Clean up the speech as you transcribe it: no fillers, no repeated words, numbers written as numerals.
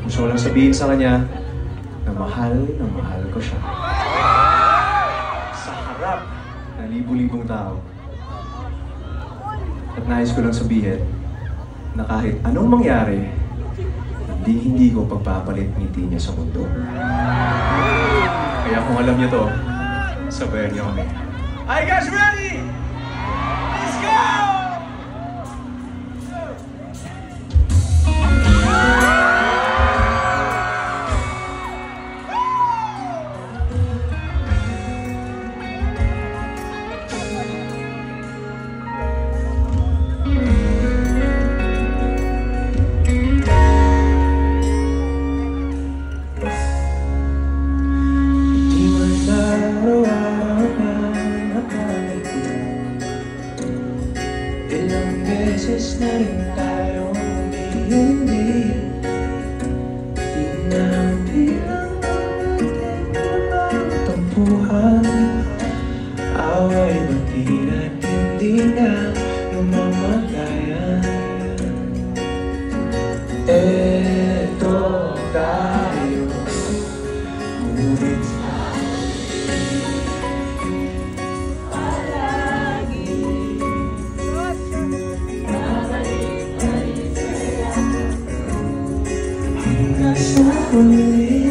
Gusto ko lang sabihin sa kanya na mahal ko siya. Sa harap ng libu-libong tao. At nais ko lang sabihin na kahit anong mangyari, hindi ko pagpapalit ngiti niya sa mundo. Kaya kung alam niyo to, sabayan niyo kami. Are you guys ready? Let's go! Ilang beses na rin tayong humihindi. Di na bilang ating mga tampuhan. Away batiran, hindi na namamagayan. Eto tayo, ngunit sa huli